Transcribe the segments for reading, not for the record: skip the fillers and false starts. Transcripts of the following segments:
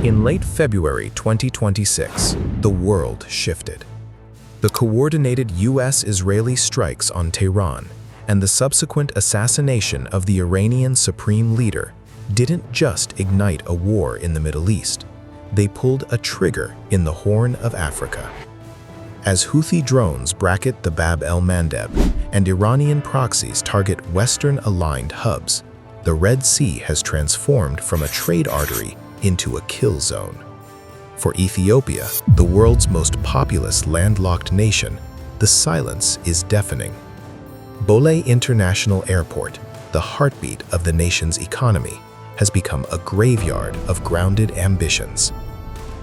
In late February 2026, the world shifted. The coordinated U.S. Israeli strikes on Tehran and the subsequent assassination of the Iranian supreme leader didn't just ignite a war in the Middle East. They pulled a trigger in the Horn of Africa. As Houthi drones bracket the Bab el-Mandeb and Iranian proxies target Western-aligned hubs, the Red Sea has transformed from a trade artery into a kill zone. For Ethiopia, the world's most populous landlocked nation, the silence is deafening. Bole International Airport, the heartbeat of the nation's economy, has become a graveyard of grounded ambitions.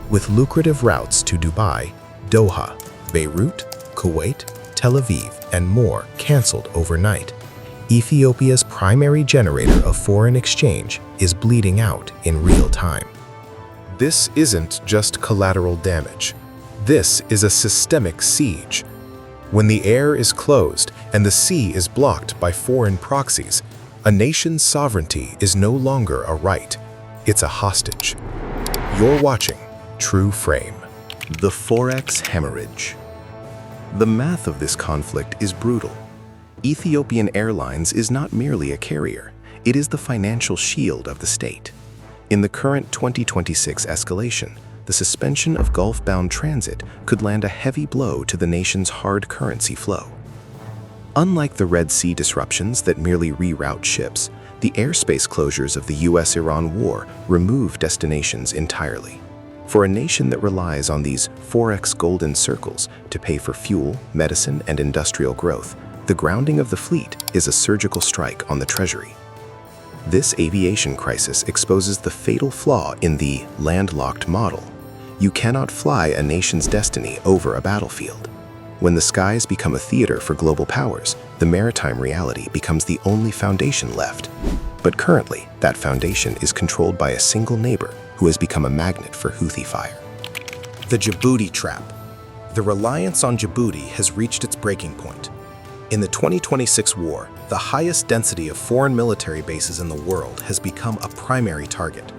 With lucrative routes to Dubai, Doha, Beirut, Kuwait, Tel Aviv, and more canceled overnight, Ethiopia's primary generator of foreign exchange is bleeding out in real time. This isn't just collateral damage. This is a systemic siege. When the air is closed and the sea is blocked by foreign proxies, a nation's sovereignty is no longer a right, it's a hostage. You're watching True Frame. The Forex hemorrhage. The math of this conflict is brutal. Ethiopian Airlines is not merely a carrier, it is the financial shield of the state. In the current 2026 escalation, the suspension of Gulf-bound transit could land a heavy blow to the nation's hard currency flow. Unlike the Red Sea disruptions that merely reroute ships, the airspace closures of the U.S.-Iran war remove destinations entirely. For a nation that relies on these Forex golden circles to pay for fuel, medicine, and industrial growth, the grounding of the fleet is a surgical strike on the treasury. This aviation crisis exposes the fatal flaw in the landlocked model. You cannot fly a nation's destiny over a battlefield. When the skies become a theater for global powers, the maritime reality becomes the only foundation left. But currently, that foundation is controlled by a single neighbor who has become a magnet for Houthi fire. The Djibouti Trap. The reliance on Djibouti has reached its breaking point. In the 2026 war, the highest density of foreign military bases in the world has become a primary target.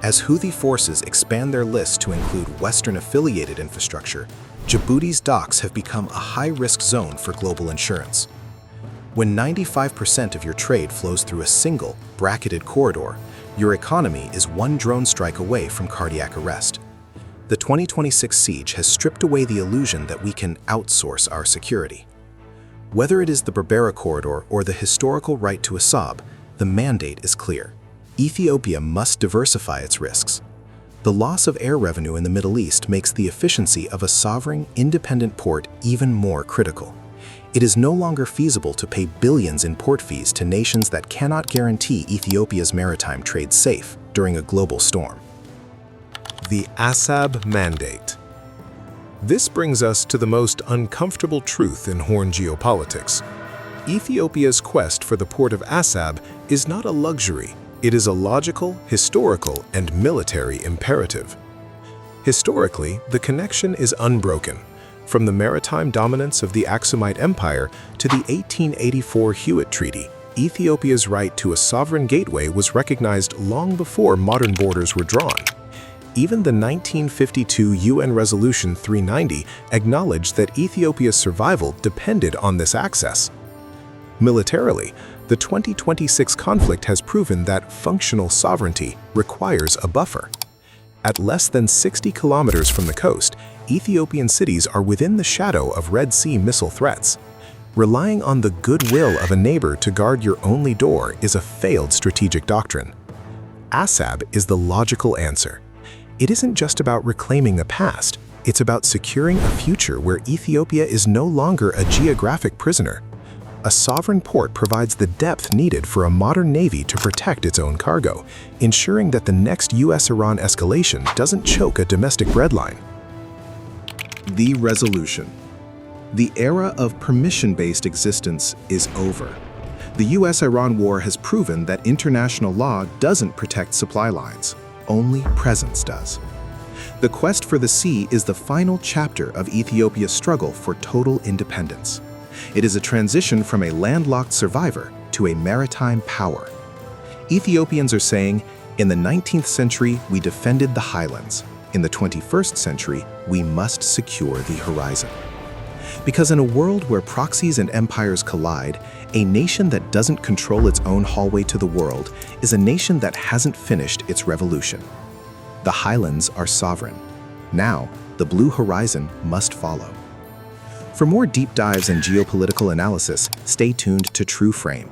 As Houthi forces expand their list to include Western-affiliated infrastructure, Djibouti's docks have become a high-risk zone for global insurance. When 95% of your trade flows through a single, bracketed corridor, your economy is one drone strike away from cardiac arrest. The 2026 siege has stripped away the illusion that we can outsource our security. Whether it is the Berbera corridor or the historical right to Assab, the mandate is clear. Ethiopia must diversify its risks. The loss of air revenue in the Middle East makes the efficiency of a sovereign, independent port even more critical. It is no longer feasible to pay billions in port fees to nations that cannot guarantee Ethiopia's maritime trade safe during a global storm. The Assab Mandate. This brings us to the most uncomfortable truth in Horn geopolitics. Ethiopia's quest for the port of Assab is not a luxury. It is a logical, historical, and military imperative. Historically, the connection is unbroken. From the maritime dominance of the Aksumite Empire to the 1884 Hewitt Treaty, Ethiopia's right to a sovereign gateway was recognized long before modern borders were drawn. Even the 1952 UN Resolution 390 acknowledged that Ethiopia's survival depended on this access. Militarily, the 2026 conflict has proven that functional sovereignty requires a buffer. At less than 60 kilometers from the coast, Ethiopian cities are within the shadow of Red Sea missile threats. Relying on the goodwill of a neighbor to guard your only door is a failed strategic doctrine. Assab is the logical answer. It isn't just about reclaiming the past, it's about securing a future where Ethiopia is no longer a geographic prisoner. A sovereign port provides the depth needed for a modern navy to protect its own cargo, ensuring that the next U.S.-Iran escalation doesn't choke a domestic breadline. The resolution. The era of permission-based existence is over. The U.S.-Iran war has proven that international law doesn't protect supply lines. Only presence does. The quest for the sea is the final chapter of Ethiopia's struggle for total independence. It is a transition from a landlocked survivor to a maritime power. Ethiopians are saying, In the 19th century, we defended the highlands. In the 21st century, we must secure the horizon. Because in a world where proxies and empires collide, a nation that doesn't control its own hallway to the world is a nation that hasn't finished its revolution. The highlands are sovereign. Now, the blue horizon must follow. For more deep dives and geopolitical analysis, stay tuned to True Frame.